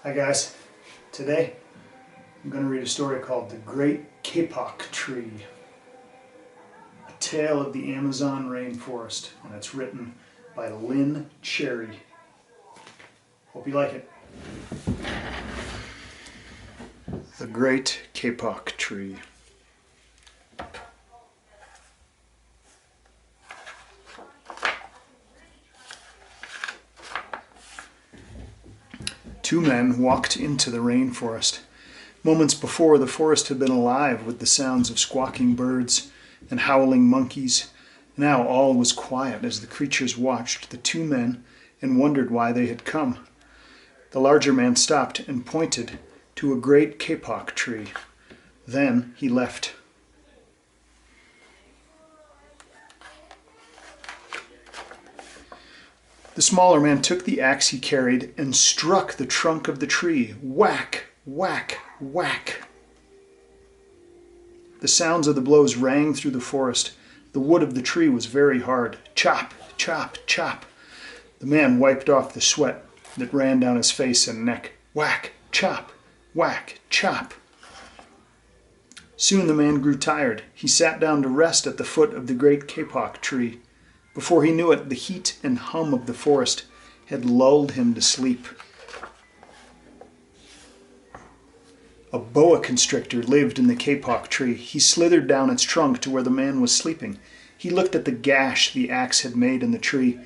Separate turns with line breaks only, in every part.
Hi guys, today I'm going to read a story called The Great Kapok Tree, a tale of the Amazon rainforest, and it's written by Lynn Cherry. Hope you like it. The Great Kapok Tree. Two men walked into the rainforest. Moments before, the forest had been alive with the sounds of squawking birds and howling monkeys. Now all was quiet as the creatures watched the two men and wondered why they had come. The larger man stopped and pointed to a great kapok tree. Then he left. The smaller man took the axe he carried and struck the trunk of the tree. Whack, whack, whack. The sounds of the blows rang through the forest. The wood of the tree was very hard. Chop, chop, chop. The man wiped off the sweat that ran down his face and neck. Whack, chop, whack, chop. Soon the man grew tired. He sat down to rest at the foot of the great kapok tree. Before he knew it, the heat and hum of the forest had lulled him to sleep. A boa constrictor lived in the kapok tree. He slithered down its trunk to where the man was sleeping. He looked at the gash the axe had made in the tree.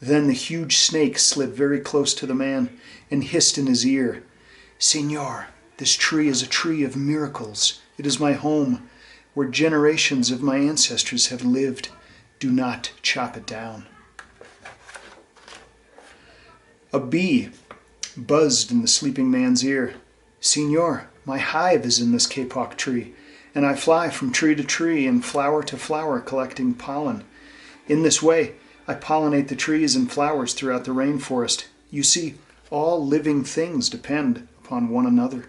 Then the huge snake slid very close to the man and hissed in his ear, "Señor, this tree is a tree of miracles. It is my home, where generations of my ancestors have lived. Do not chop it down." A bee buzzed in the sleeping man's ear. "Señor, my hive is in this kapok tree, and I fly from tree to tree and flower to flower collecting pollen. In this way, I pollinate the trees and flowers throughout the rainforest. You see, all living things depend upon one another."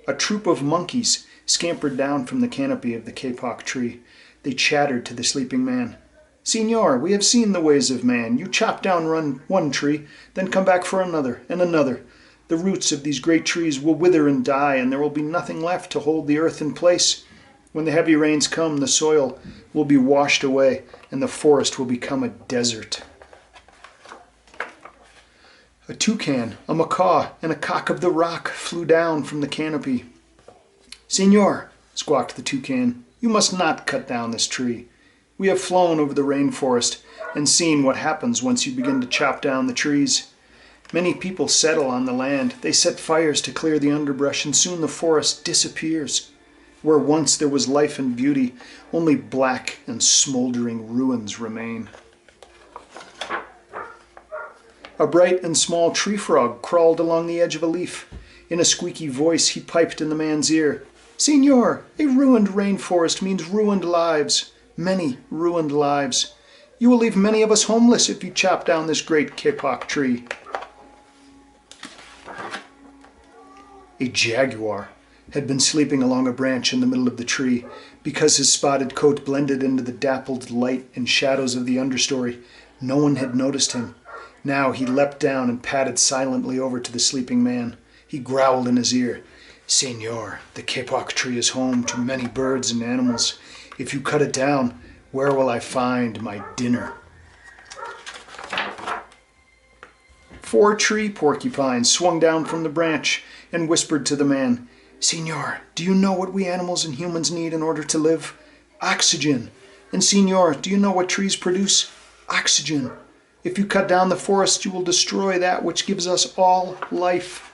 A troop of monkeys scampered down from the canopy of the kapok tree. They chattered to the sleeping man. "Señor, we have seen the ways of man. You chop down one tree, then come back for another and another. The roots of these great trees will wither and die, and there will be nothing left to hold the earth in place. When the heavy rains come, the soil will be washed away, and the forest will become a desert." A toucan, a macaw, and a cock of the rock flew down from the canopy. "Señor," squawked the toucan, "you must not cut down this tree. We have flown over the rainforest and seen what happens once you begin to chop down the trees. Many people settle on the land. They set fires to clear the underbrush, and soon the forest disappears. Where once there was life and beauty, only black and smoldering ruins remain." A bright and small tree frog crawled along the edge of a leaf. In a squeaky voice, he piped in the man's ear, "Señor, a ruined rainforest means ruined lives, many ruined lives. You will leave many of us homeless if you chop down this great kapok tree." A jaguar had been sleeping along a branch in the middle of the tree. Because his spotted coat blended into the dappled light and shadows of the understory, no one had noticed him. Now he leapt down and padded silently over to the sleeping man. He growled in his ear, "Señor, the kapok tree is home to many birds and animals. If you cut it down, where will I find my dinner?" 4 tree porcupines swung down from the branch and whispered to the man, "Señor, do you know what we animals and humans need in order to live? Oxygen. And señor, do you know what trees produce? Oxygen. If you cut down the forest, you will destroy that which gives us all life."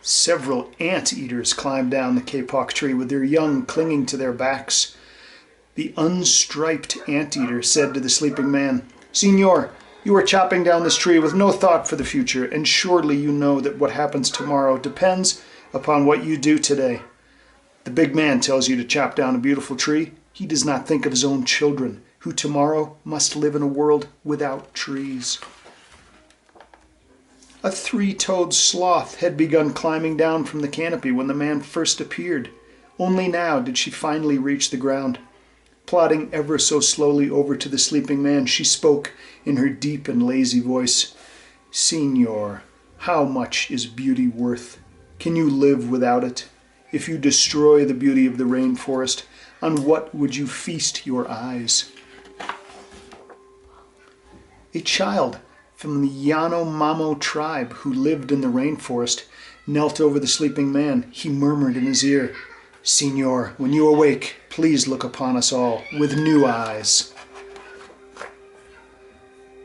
Several ant-eaters climbed down the kapok tree with their young clinging to their backs. The unstriped ant-eater said to the sleeping man, "Señor, you are chopping down this tree with no thought for the future, and surely you know that what happens tomorrow depends upon what you do today. The big man tells you to chop down a beautiful tree. He does not think of his own children, who tomorrow must live in a world without trees." A 3-toed sloth had begun climbing down from the canopy when the man first appeared. Only now did she finally reach the ground. Plodding ever so slowly over to the sleeping man, she spoke in her deep and lazy voice. "Señor, how much is beauty worth? Can you live without it? If you destroy the beauty of the rainforest, on what would you feast your eyes?" A child from the Yanomamo tribe who lived in the rainforest knelt over the sleeping man. He murmured in his ear, "Señor, when you awake, please look upon us all with new eyes."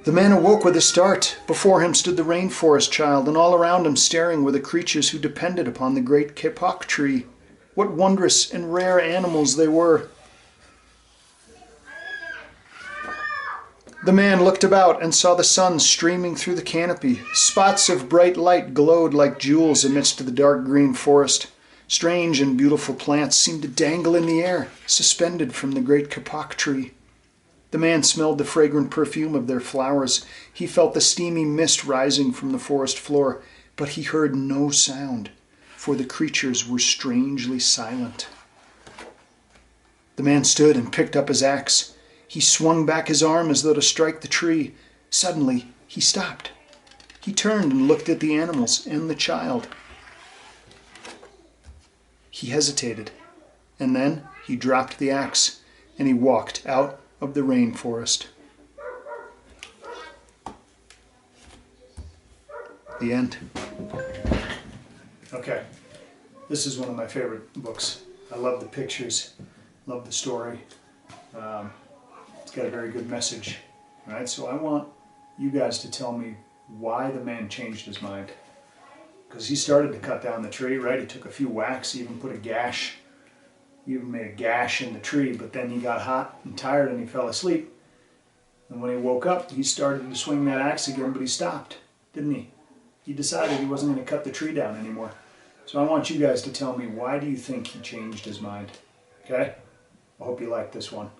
The man awoke with a start. Before him stood the rainforest child, and all around him staring were the creatures who depended upon the great Kapok tree. What wondrous and rare animals they were! The man looked about and saw the sun streaming through the canopy. Spots of bright light glowed like jewels amidst the dark green forest. Strange and beautiful plants seemed to dangle in the air, suspended from the great Kapok tree. The man smelled the fragrant perfume of their flowers. He felt the steamy mist rising from the forest floor, but he heard no sound, for the creatures were strangely silent. The man stood and picked up his axe. He swung back his arm as though to strike the tree. Suddenly, he stopped. He turned and looked at the animals and the child. He hesitated, and then he dropped the axe, and he walked out of the rainforest. The end. Okay, this is one of my favorite books. I love the pictures, love the story. It's got a very good message. All right, so I want you guys to tell me why the man changed his mind. Because he started to cut down the tree, right? He took a few whacks, he even put a gash. He even made a gash in the tree, but then he got hot and tired and he fell asleep. And when he woke up, he started to swing that axe again, but he stopped, didn't he? He decided he wasn't going to cut the tree down anymore. So I want you guys to tell me, why do you think he changed his mind? Okay? I hope you like this one.